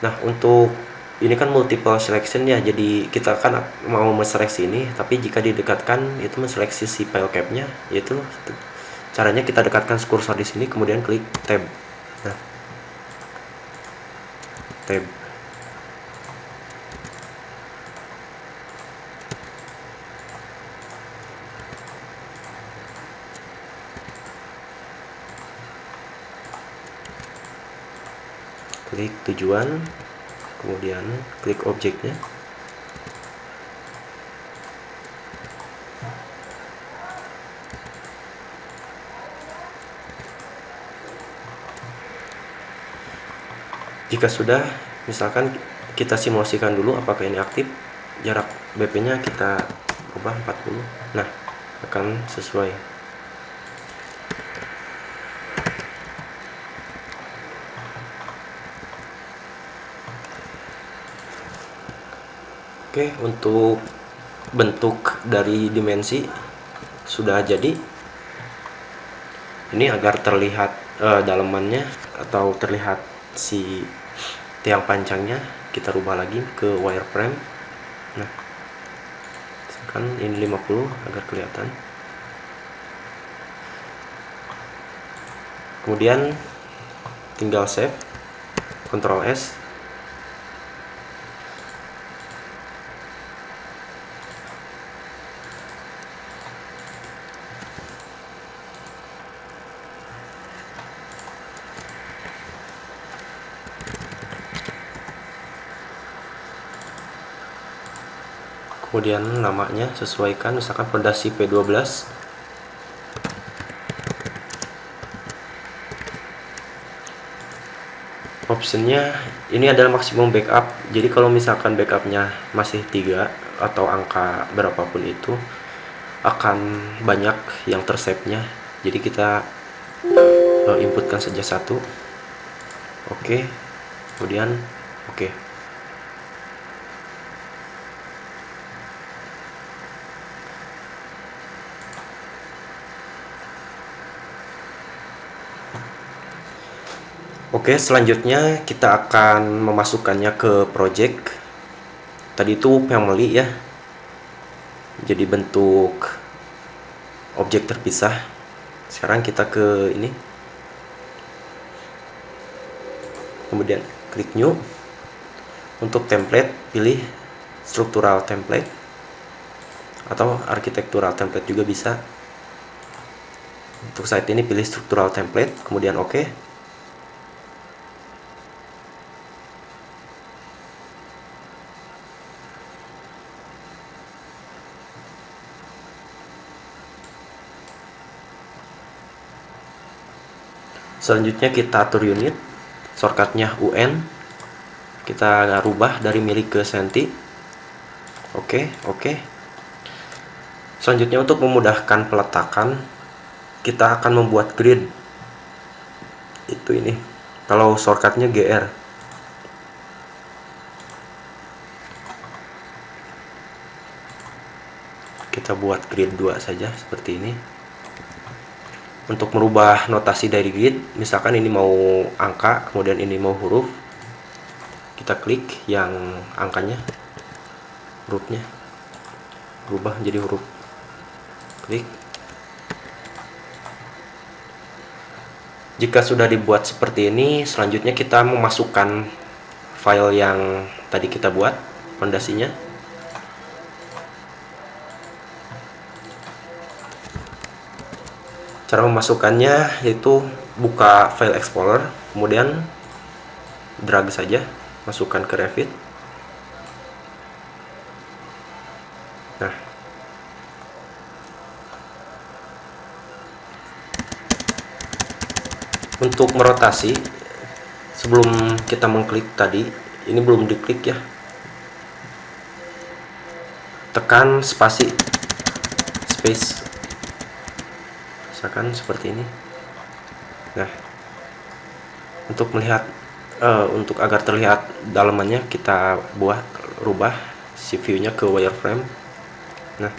Nah, untuk ini kan multiple selection ya, jadi kita kan mau menseleksi ini, tapi jika didekatkan itu menseleksi si file capnya, yaitu caranya kita dekatkan kursor di sini, kemudian klik tab. Nah, tab. Klik tujuan, kemudian klik objeknya. Jika sudah, misalkan kita simulasikan dulu apakah ini aktif, jarak BP nya kita ubah 40. Nah, akan sesuai. Oke, untuk bentuk dari dimensi sudah jadi. Ini agar terlihat dalamannya atau terlihat si tiang panjangnya, kita rubah lagi ke wireframe. Nah, misalkan ini 50 agar kelihatan. Kemudian tinggal save, Ctrl S. Kemudian namanya sesuaikan, misalkan fondasi P12. Optionnya ini adalah maksimum backup, jadi kalau misalkan backupnya masih 3 atau angka berapapun itu akan banyak yang tersave-nya, jadi kita inputkan saja 1. Oke, kemudian oke. Oke, selanjutnya kita akan memasukkannya ke project. Tadi itu family ya, jadi bentuk objek terpisah. Sekarang kita ke ini, kemudian klik new. Untuk template pilih structural template atau architectural template juga bisa. Untuk saat ini pilih structural template, kemudian oke. Selanjutnya kita atur unit, shortcutnya UN, kita rubah dari mili ke senti. Oke. Selanjutnya untuk memudahkan peletakan, kita akan membuat grid. Itu ini, kalau shortcutnya GR. Kita buat grid 2 saja seperti ini. Untuk merubah notasi dari grid, misalkan ini mau angka, kemudian ini mau huruf, kita klik yang angkanya, hurufnya, berubah menjadi huruf, klik. Jika sudah dibuat seperti ini, selanjutnya kita memasukkan file yang tadi kita buat, fondasinya. Cara memasukkannya yaitu buka file explorer, kemudian drag saja, masukkan ke Revit. Nah, untuk merotasi, sebelum kita mengklik tadi, ini belum diklik ya, tekan spasi, space, misalkan seperti ini. Nah, untuk melihat untuk agar terlihat dalamannya, kita rubah si view-nya ke wireframe. Nah,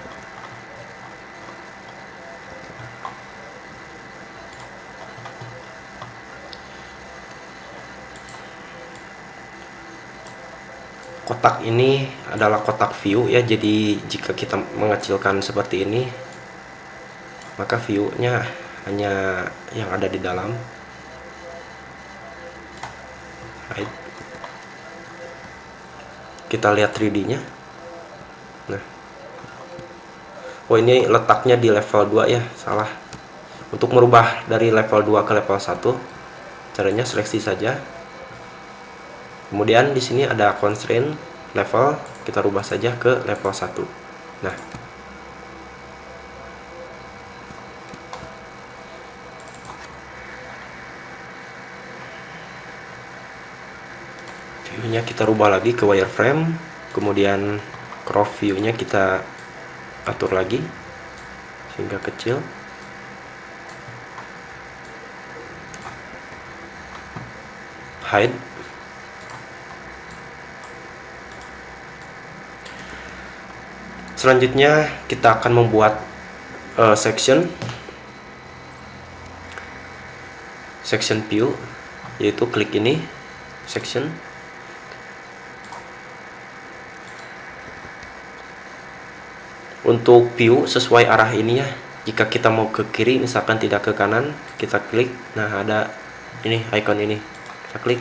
Kotak ini adalah kotak view ya, jadi jika kita mengecilkan seperti ini, maka view-nya hanya yang ada di dalam. Right. Kita lihat 3D-nya. Nah, oh ini letaknya di level 2 ya, salah. Untuk merubah dari level 2 ke level 1, caranya seleksi saja. Kemudian di sini ada constraint level, kita rubah saja ke level 1. Nah, view-nya kita rubah lagi ke wireframe, kemudian crop view-nya kita atur lagi sehingga kecil. Hide. Selanjutnya kita akan membuat section view, yaitu klik ini section. Untuk view sesuai arah ini ya, jika kita mau ke kiri misalkan tidak ke kanan, kita klik, nah ada ini icon ini, kita klik.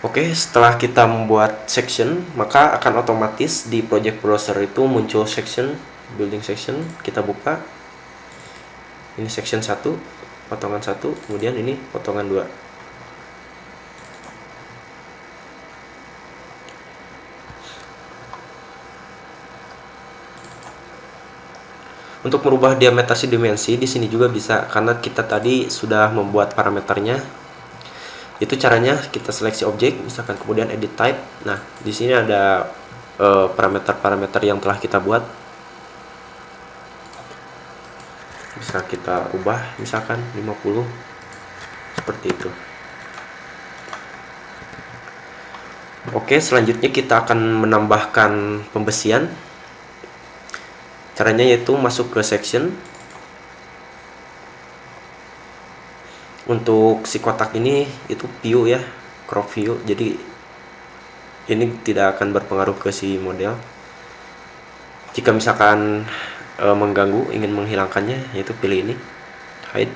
Oke, setelah kita membuat section, maka akan otomatis di project browser itu muncul section, building section. Kita buka, ini section 1, potongan 1, kemudian ini potongan 2. Untuk merubah diameter dimensi di sini juga bisa, karena kita tadi sudah membuat parameternya. Itu caranya, kita seleksi objek, misalkan kemudian edit type. Nah, di sini ada parameter-parameter yang telah kita buat. Bisa kita ubah, misalkan 50, seperti itu. Oke, selanjutnya kita akan menambahkan pembesian. Caranya yaitu masuk ke section. Untuk si kotak ini itu view ya, crop view, jadi ini tidak akan berpengaruh ke si model. Jika misalkan mengganggu, ingin menghilangkannya, yaitu pilih ini hide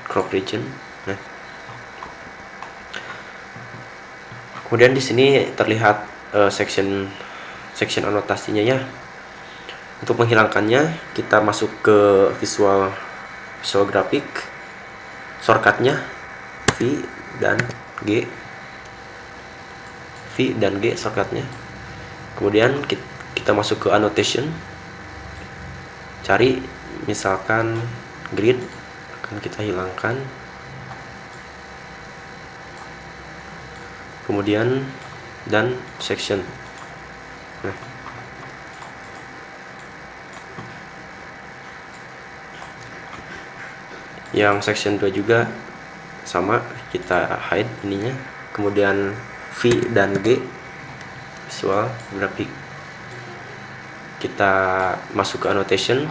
crop region. Nah, kemudian di sini terlihat section anotasinya ya. Untuk menghilangkannya, kita masuk ke visual graphic, shortcutnya V dan G shortcutnya. Kemudian kita masuk ke annotation, cari misalkan grid, akan kita hilangkan. Kemudian dan section. Nah, yang section 2 juga sama, kita hide ininya. Kemudian V dan G visual graphic, kita masuk ke annotation,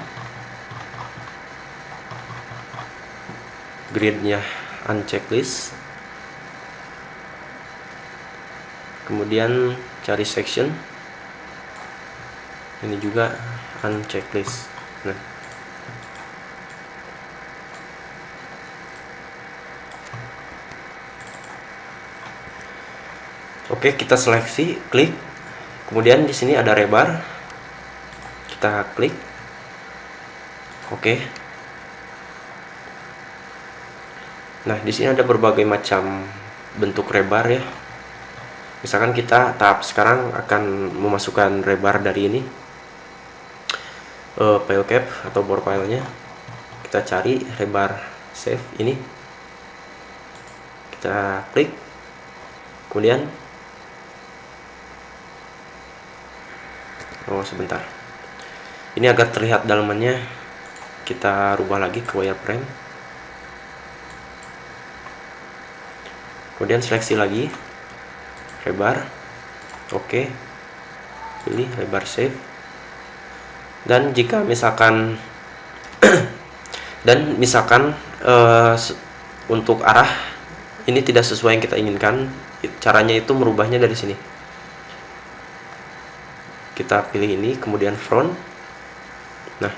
gridnya unchecklist, kemudian cari section, ini juga unchecklist. Nah, oke, kita seleksi, klik. Kemudian di sini ada rebar. Kita klik. Oke. Nah, di sini ada berbagai macam bentuk rebar ya. Misalkan kita tahap sekarang akan memasukkan rebar dari ini. File cap atau bore filenya. Kita cari rebar save ini. Kita klik. Kemudian sebentar, ini agar terlihat dalamannya, kita rubah lagi ke wireframe, kemudian seleksi lagi rebar. Oke, pilih rebar save. Dan jika misalkan untuk arah ini tidak sesuai yang kita inginkan. Caranya itu merubahnya dari sini. Kita pilih ini, kemudian front. Nah,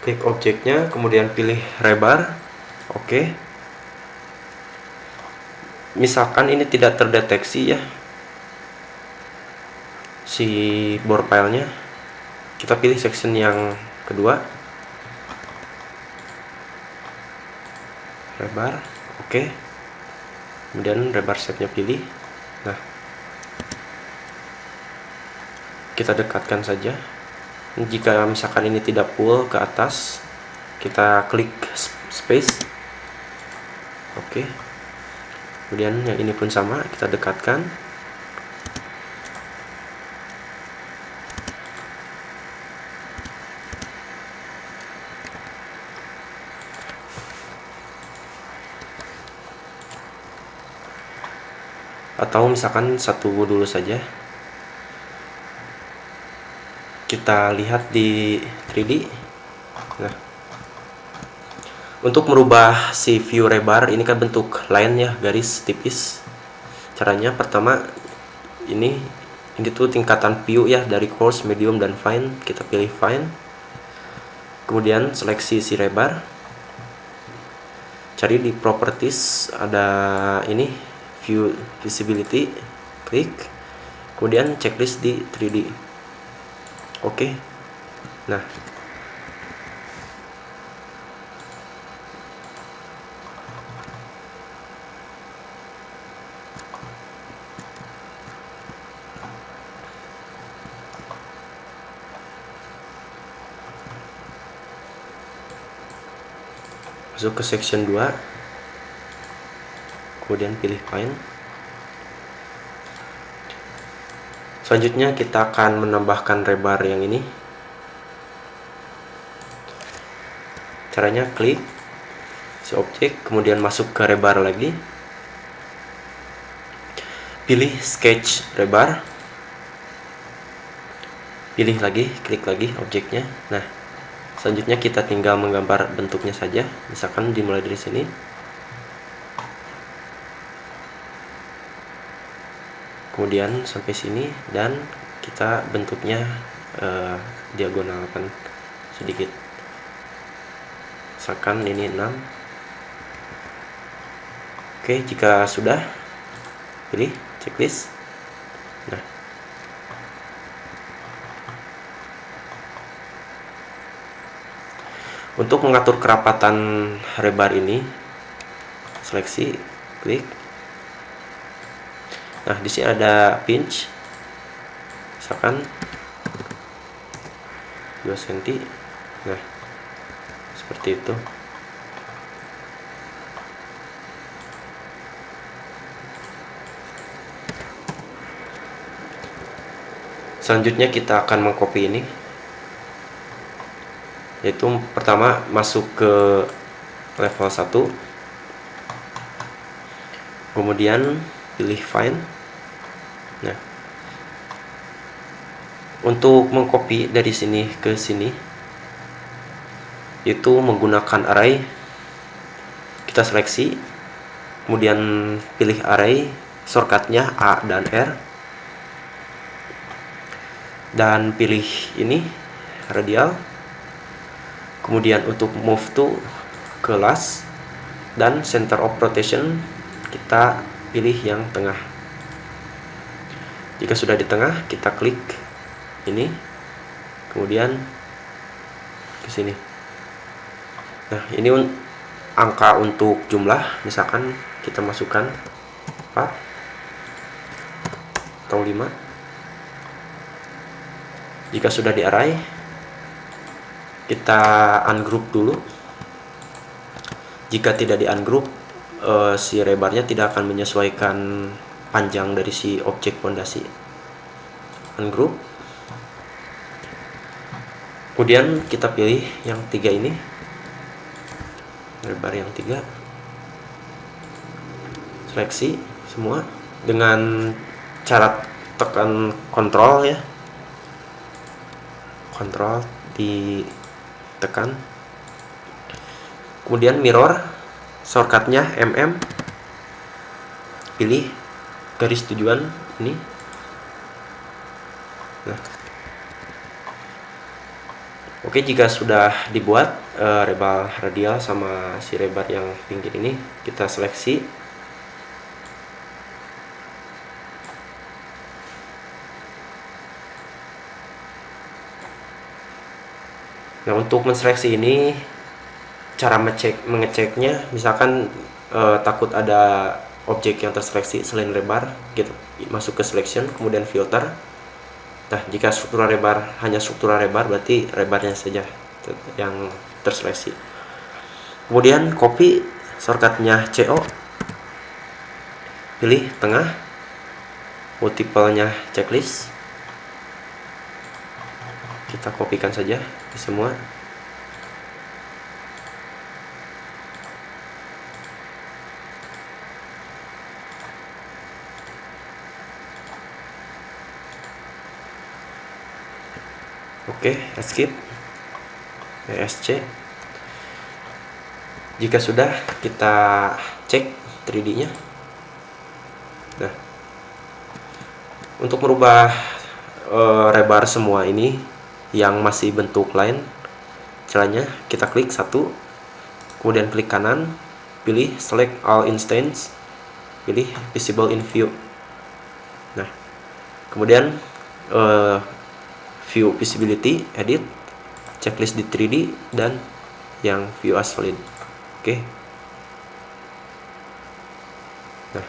klik objeknya, kemudian pilih rebar. Oke. Misalkan ini tidak terdeteksi ya si bore filenya, kita pilih section yang kedua, rebar. Oke. Kemudian rebar shape-nya pilih. Nah, kita dekatkan saja. Jika misalkan ini tidak full ke atas, kita klik space. Oke. Kemudian yang ini pun sama, kita dekatkan. Atau misalkan satu dulu saja. Kita lihat di 3D. Nah, untuk merubah si view rebar ini kan bentuk line ya, garis tipis. Caranya pertama ini tuh tingkatan view ya, dari coarse, medium, dan fine. Kita pilih fine. Kemudian seleksi si rebar. Cari di properties, ada ini view visibility, klik. Kemudian checklist di 3D. Oke. Nah, masuk ke section 2, kemudian pilih fine. Selanjutnya kita akan menambahkan rebar yang ini. Caranya klik si objek, kemudian masuk ke rebar lagi, pilih sketch rebar, pilih lagi, klik lagi objeknya. Nah, selanjutnya kita tinggal menggambar bentuknya saja. Misalkan dimulai dari sini. Kemudian sampai sini, dan kita bentuknya diagonalkan sedikit. Misalkan ini 6. Oke, jika sudah, pilih checklist. Nah, untuk mengatur kerapatan rebar ini, seleksi, klik. Nah, di sini ada pinch, misalkan 2 cm. Nah, seperti itu. Selanjutnya kita akan mengcopy ini, yaitu pertama masuk ke level 1, kemudian pilih fine. Nah, untuk mengcopy dari sini ke sini itu menggunakan array. Kita seleksi, kemudian pilih array, shortcutnya A dan R, dan pilih ini radial. Kemudian untuk move to ke last, dan center of rotation kita pilih yang tengah. Jika sudah di tengah, kita klik ini, kemudian ke sini. Nah, ini angka untuk jumlah, misalkan kita masukkan 4 atau 5. Jika sudah di array, kita ungroup dulu. Jika tidak di ungroup, si rebarnya tidak akan menyesuaikan panjang dari si objek pondasi. Ungroup. Kemudian kita pilih yang 3 ini, lebar yang 3, seleksi semua dengan cara tekan kontrol ya, kontrol ditekan. Kemudian mirror, shortcutnya pilih garis tujuan ini. Nah, oke, jika sudah dibuat rebal radial sama si rebar yang pinggir ini, kita seleksi. Nah, untuk menseleksi ini, cara mengeceknya, misalkan takut ada objek yang terseleksi selain rebar, gitu, masuk ke selection, kemudian filter. Nah, jika struktura rebar hanya struktura rebar, berarti rebarnya saja yang terseleksi. Kemudian copy, shortcutnya CO, pilih tengah, multiple-nya checklist, kita kopikan saja ke semua. Oke, escape, ESC. Jika sudah, kita cek 3D-nya. Nah, untuk merubah rebar semua ini yang masih bentuk line, caranya kita klik satu, kemudian klik kanan, pilih select all instance, pilih visible in view. Nah, kemudian view visibility, edit, checklist di 3D, dan yang view as solid. Oke. Nah,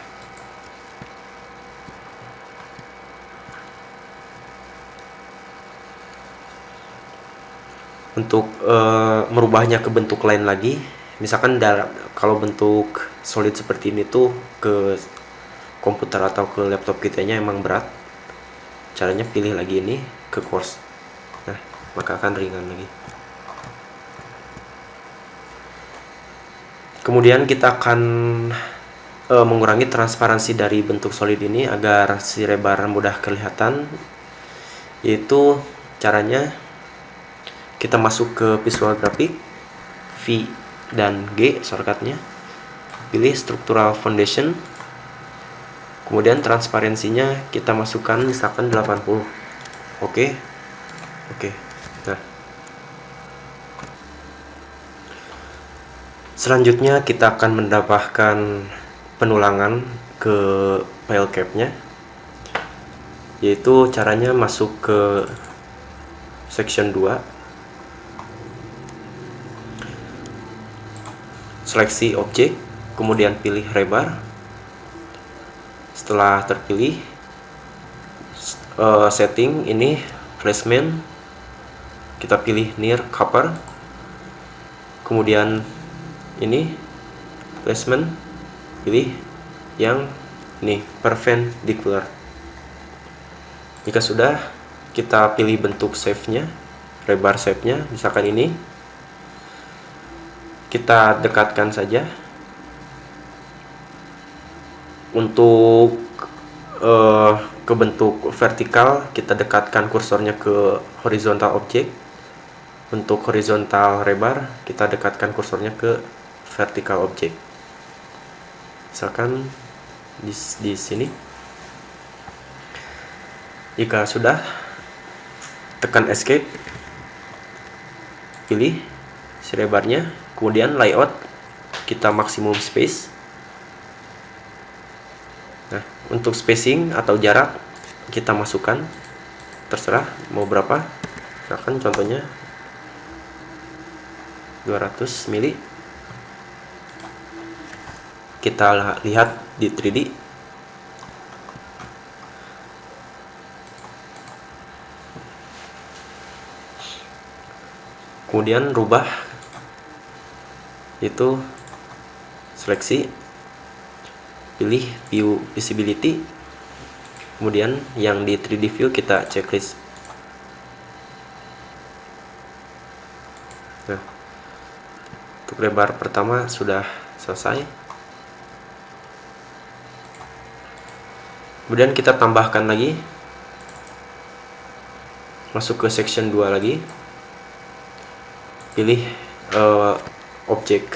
untuk merubahnya ke bentuk lain lagi, misalkan kalau bentuk solid seperti ini tuh ke komputer atau ke laptop kitanya emang berat, caranya pilih lagi ini ke coarse. Nah, maka akan ringan lagi. Kemudian kita akan mengurangi transparansi dari bentuk solid ini agar si rebar mudah kelihatan, yaitu caranya kita masuk ke visual graphic, V dan G shortcutnya, pilih structural foundation, kemudian transparansinya kita masukkan misalkan 80. Oke. Nah, selanjutnya kita akan mendapatkan penulangan ke file cap-nya, yaitu caranya masuk ke section 2, seleksi objek, kemudian pilih rebar. Setelah terpilih, setting ini placement, kita pilih near cover, kemudian ini placement, pilih yang ini perpendicular. Jika sudah, kita pilih bentuk shape-nya, rebar shape-nya, misalkan ini, kita dekatkan saja. Untuk ke bentuk vertikal, kita dekatkan kursornya ke horizontal object. Untuk horizontal rebar, kita dekatkan kursornya ke vertical object. Misalkan di sini. Jika sudah, tekan escape, pilih si rebarnya, kemudian layout, kita maksimum space. Nah, untuk spacing atau jarak kita masukkan, terserah mau berapa. Misalkan contohnya 200 mili. Kita lihat di 3D. Kemudian rubah, itu seleksi, pilih view visibility, kemudian yang di 3D view kita checklist. Untuk lebar pertama sudah selesai. Kemudian kita tambahkan lagi, masuk ke section 2 lagi, pilih objek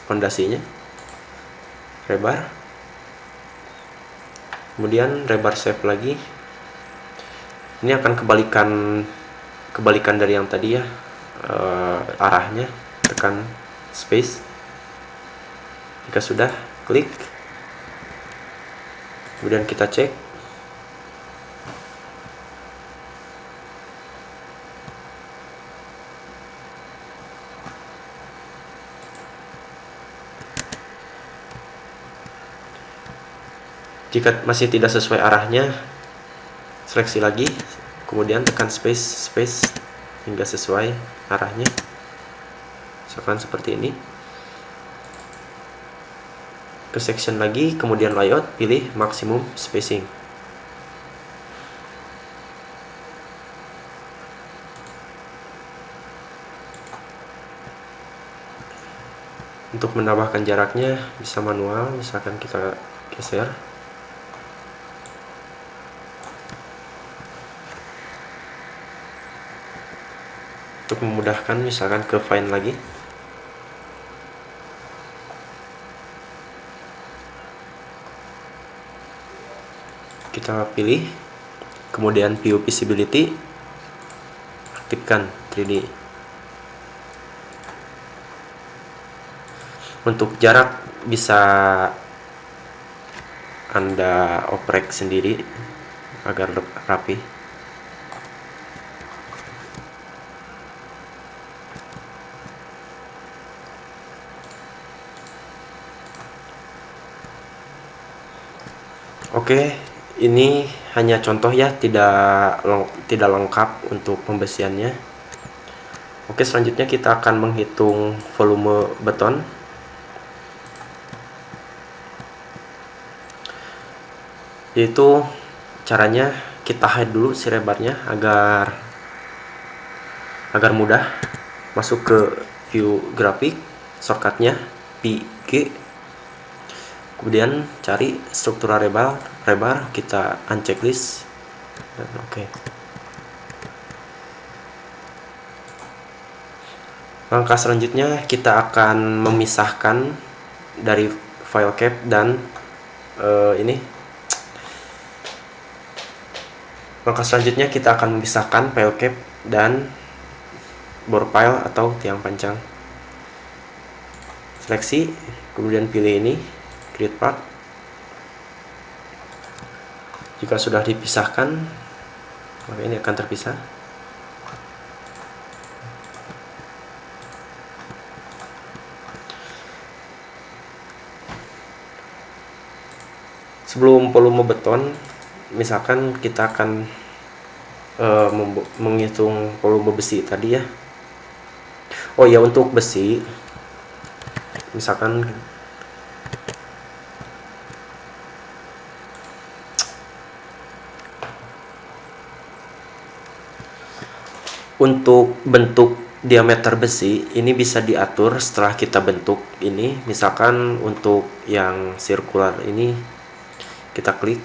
fondasinya, rebar, kemudian rebar shape lagi. Ini akan kebalikan dari yang tadi ya, arahnya, tekan space. Jika sudah, klik, kemudian kita cek. Jika masih tidak sesuai arahnya, seleksi lagi, kemudian tekan space hingga sesuai arahnya. Misalkan seperti ini. Ke section lagi, kemudian layout, pilih maximum spacing. Untuk menambahkan jaraknya bisa manual, misalkan kita geser. Untuk memudahkan, misalkan ke find lagi. Kita pilih, kemudian view visibility, aktifkan 3D. Untuk jarak bisa Anda oprek sendiri agar rapi. Oke, ini hanya contoh ya, tidak lengkap untuk pembesiannya. Oke, selanjutnya kita akan menghitung volume beton. Yaitu caranya kita hide dulu si rebarnya agar mudah. Masuk ke view grafik, shortcutnya PG. Kemudian cari struktura rebar, kita unchecklist dan oke. Langkah selanjutnya kita akan memisahkan dari file cap dan ini. Langkah selanjutnya kita akan memisahkan file cap dan bore pile atau tiang pancang. Seleksi, kemudian pilih ini, create part. Jika sudah dipisahkan, maka ini akan terpisah. Sebelum volume beton, misalkan kita akan menghitung volume besi tadi ya. Oh ya, untuk besi, misalkan untuk bentuk diameter besi ini bisa diatur setelah kita bentuk ini. Misalkan untuk yang sirkular ini kita klik.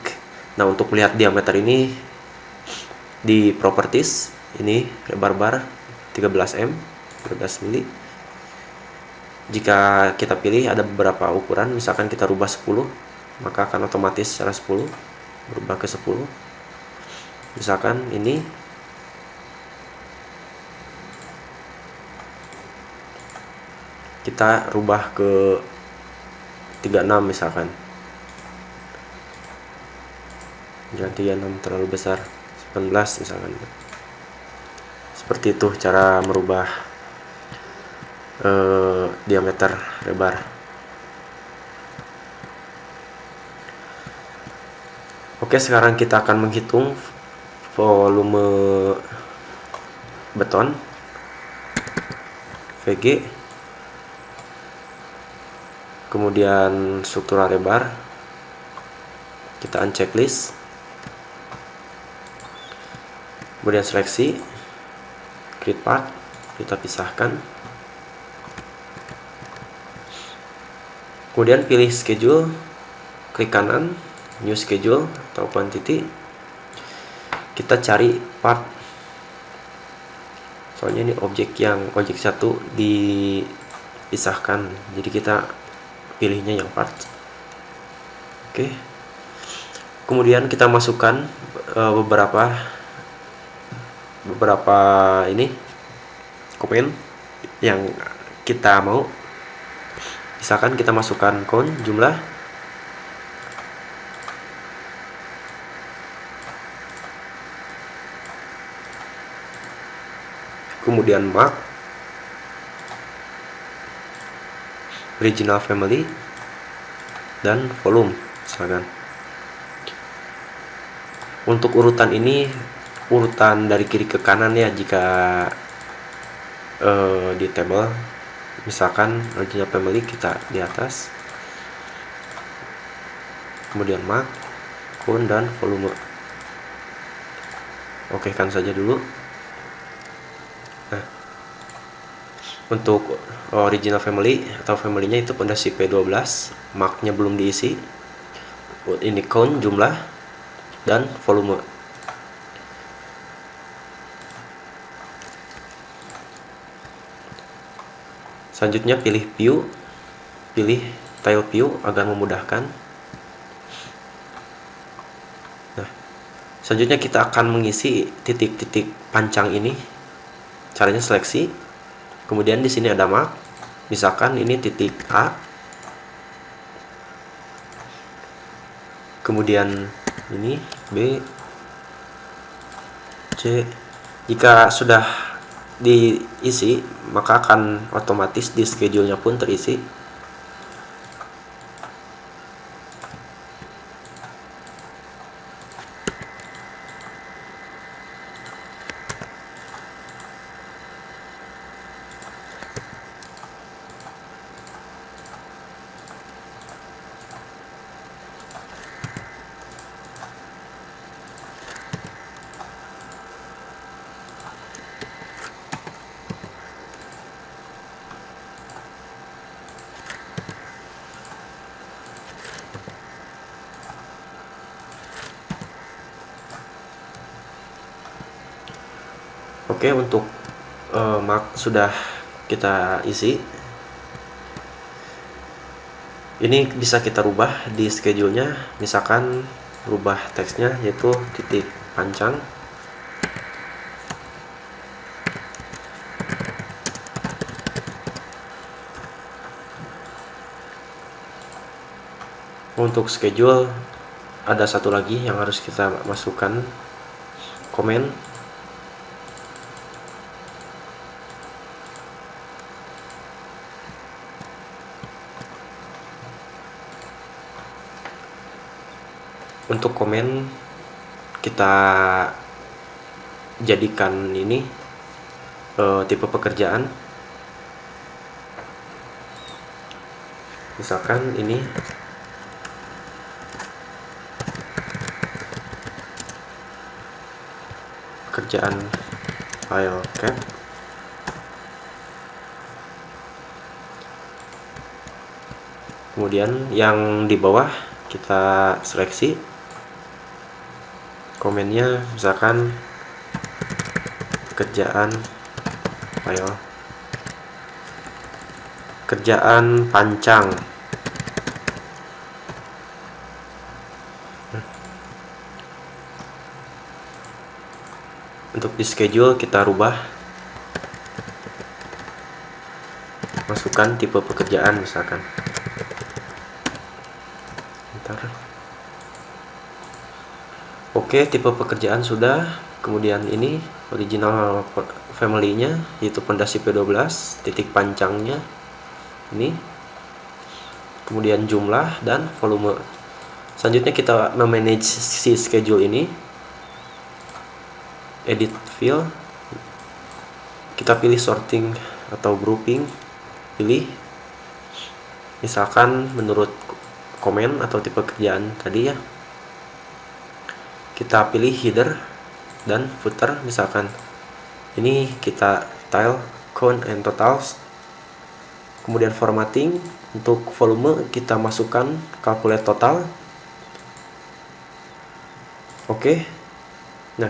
Nah, untuk melihat diameter ini di properties ini rebar bar 13 mili. Jika kita pilih ada beberapa ukuran, misalkan kita rubah 10, maka akan otomatis secara 10 berubah ke 10. Misalkan ini kita rubah ke 36 misalkan. Jangan 36 terlalu besar, 19 misalkan. Seperti itu cara merubah diameter rebar. Oke, sekarang kita akan menghitung volume beton VG, kemudian struktura rebar, kita unchecklist, kemudian seleksi, create part, kita pisahkan. Kemudian pilih schedule, klik kanan, new schedule atau quantity. Kita cari part, soalnya ini objek satu dipisahkan, jadi kita pilihnya yang part. Oke. Kemudian kita masukkan beberapa ini komen yang kita mau. Misalkan kita masukkan count, jumlah, kemudian mark, original family, dan volume misalkan. Untuk urutan ini urutan dari kiri ke kanan ya, jika di table misalkan original family kita di atas, kemudian mark, count, dan volume. Oke kan saja dulu. Nah, untuk original family atau family-nya itu pondasi P12, mark-nya belum diisi. Ini count, jumlah, dan volume. Selanjutnya pilih view, pilih tile view agar memudahkan. Nah, selanjutnya kita akan mengisi titik-titik pancang ini. Caranya seleksi, kemudian di sini ada mark, misalkan ini titik A, kemudian ini B, C. Jika sudah diisi, maka akan otomatis di schedule-nya pun terisi. Oke, untuk mark sudah kita isi. Ini bisa kita rubah di schedule-nya, misalkan rubah teksnya yaitu titik pancang. Untuk schedule ada satu lagi yang harus kita masukkan, komen. Untuk komen kita jadikan ini tipe pekerjaan, misalkan ini pekerjaan file cap, kemudian yang di bawah kita seleksi komennya, misalkan kerjaan file kerjaan pancang. Untuk di schedule kita rubah, masukkan tipe pekerjaan misalkan. Bentar. Oke, tipe pekerjaan sudah. Kemudian ini original family-nya yaitu pondasi P12, titik pancangnya ini, kemudian jumlah dan volume. Selanjutnya kita memanage si schedule ini. Edit field, kita pilih sorting atau grouping, pilih misalkan menurut komen atau tipe kerjaan tadi ya. Kita pilih header dan footer, misalkan ini kita tile count and totals, kemudian formatting Untuk volume kita masukkan calculate total. Oke. Nah,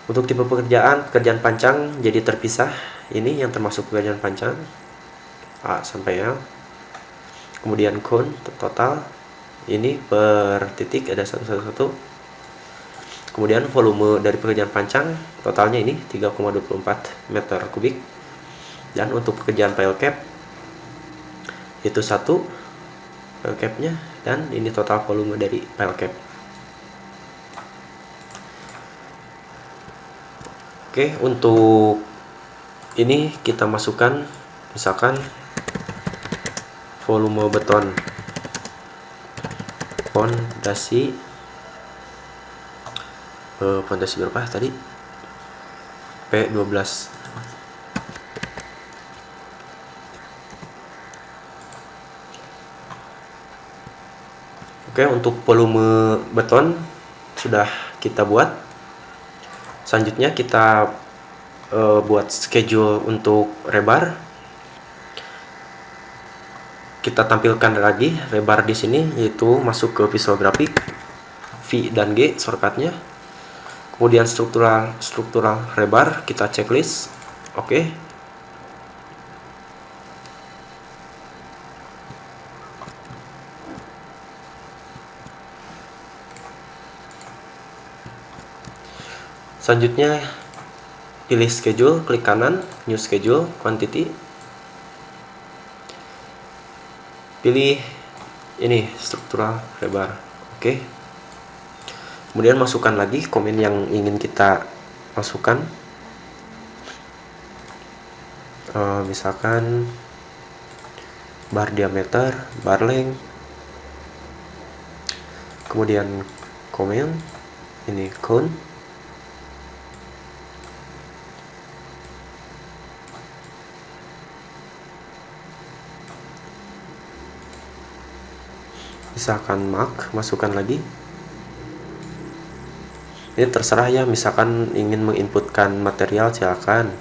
untuk tipe pekerjaan panjang jadi terpisah. Ini yang termasuk pekerjaan panjang A sampai L. Kemudian count total, ini per titik ada 111. Kemudian volume dari pekerjaan panjang totalnya ini 3,24 meter kubik. Dan untuk pekerjaan pile cap itu 1 pile capnya, dan ini total volume dari pile cap. Oke, untuk ini kita masukkan misalkan volume beton fondasi berapa tadi? P12. Oke, untuk volume beton sudah kita buat. Selanjutnya kita buat schedule untuk rebar. Kita tampilkan lagi rebar di sini, yaitu masuk ke Visual Graphic, V dan G shortcutnya. Kemudian struktural rebar kita checklist. Oke. Selanjutnya pilih schedule, klik kanan, new schedule, quantity. Pilih ini struktural rebar. Oke. Kemudian masukkan lagi komen yang ingin kita masukkan. Misalkan bar diameter, bar length. Kemudian komen ini count. Misalkan mark, masukkan lagi. Ini terserah ya, misalkan ingin menginputkan material silakan.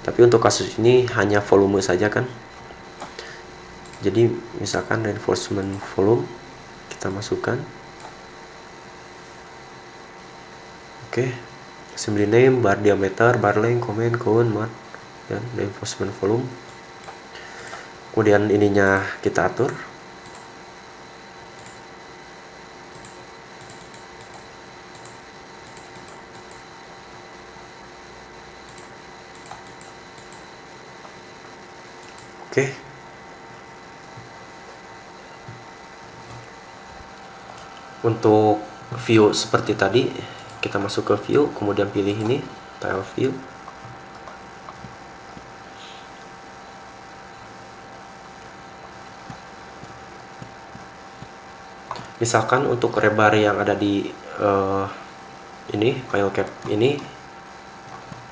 Tapi untuk kasus ini hanya volume saja kan. Jadi misalkan reinforcement volume kita masukkan. Oke. Assembly name, bar diameter, bar length, comment, count, mark, dan reinforcement volume. Kemudian ininya kita atur. Oke. Untuk view seperti tadi, kita masuk ke view, kemudian pilih ini tile view. Misalkan untuk rebar yang ada di ini file cap ini,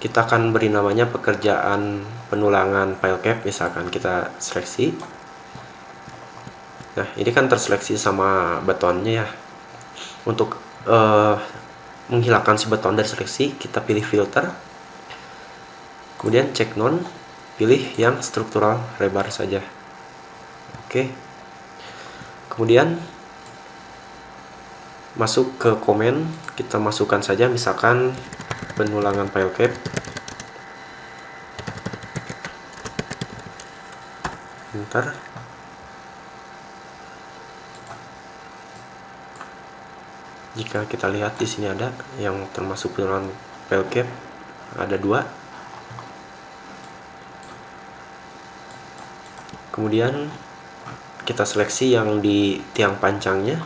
kita akan beri namanya pekerjaan penulangan file cap. Misalkan kita seleksi. Nah, ini kan terseleksi sama betonnya ya. Untuk menghilangkan si beton dari seleksi, kita pilih filter. Kemudian check none, pilih yang struktural rebar saja. Oke. Kemudian masuk ke komen, kita masukkan saja misalkan penulangan file cap. Bentar. Jika kita lihat di sini ada yang termasuk penulangan file cap, ada 2. Kemudian kita seleksi yang di tiang panjangnya.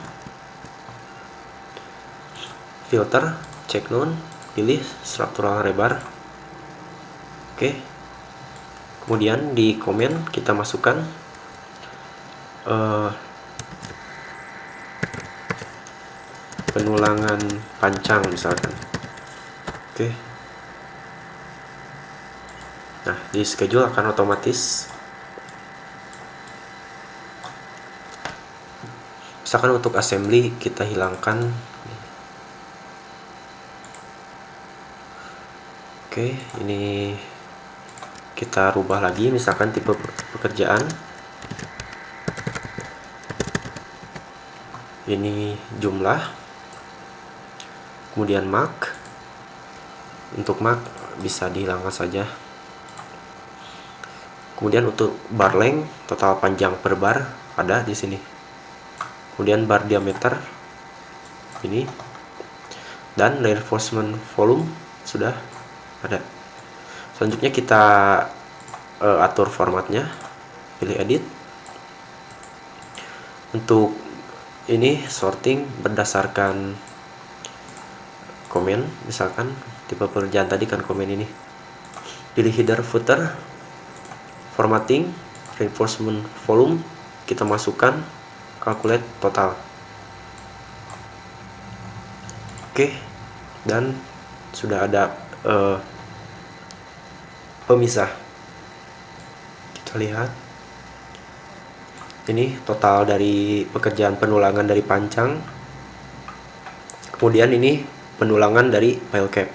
Filter, check none, pilih struktural rebar. Oke. Kemudian di komen kita masukkan penulangan panjang misalkan. Oke. Nah, di schedule akan otomatis. Misalkan untuk assembly kita hilangkan. Oke, ini kita rubah lagi misalkan tipe pekerjaan. Ini jumlah, kemudian mark. Untuk mark bisa dihilangkan saja. Kemudian untuk bar length, total panjang per bar ada di sini. Kemudian bar diameter ini, dan reinforcement volume sudah ada. Selanjutnya kita atur formatnya, pilih edit. Untuk ini sorting berdasarkan komen, misalkan tipe pekerjaan tadi kan komen ini. Pilih header, footer, formatting, reinforcement volume, kita masukkan, calculate total. Oke, dan sudah ada pemisah. Kita lihat ini total dari pekerjaan penulangan dari pancang, kemudian ini penulangan dari pile cap.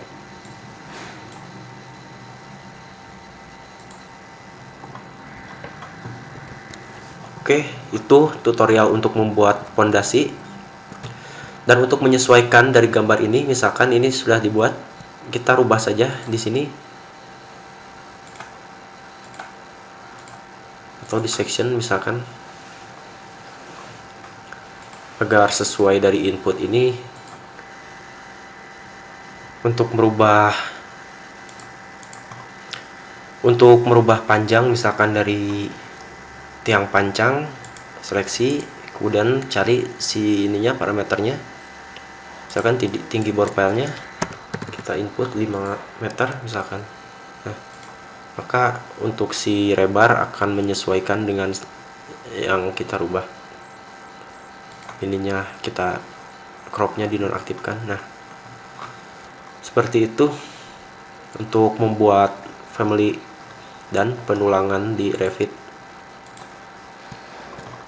Oke, itu tutorial untuk membuat pondasi. Dan untuk menyesuaikan dari gambar ini, misalkan ini sudah dibuat, kita rubah saja di sini atau di section misalkan, agar sesuai dari input ini. Untuk merubah panjang, misalkan dari tiang pancang, seleksi, kemudian cari si ininya, parameternya, misalkan tinggi bore pile-nya kita input 5 meter misalkan. Nah, maka untuk si rebar akan menyesuaikan dengan yang kita rubah. Ininya kita cropnya dinonaktifkan. Nah, seperti itu untuk membuat family dan penulangan di Revit.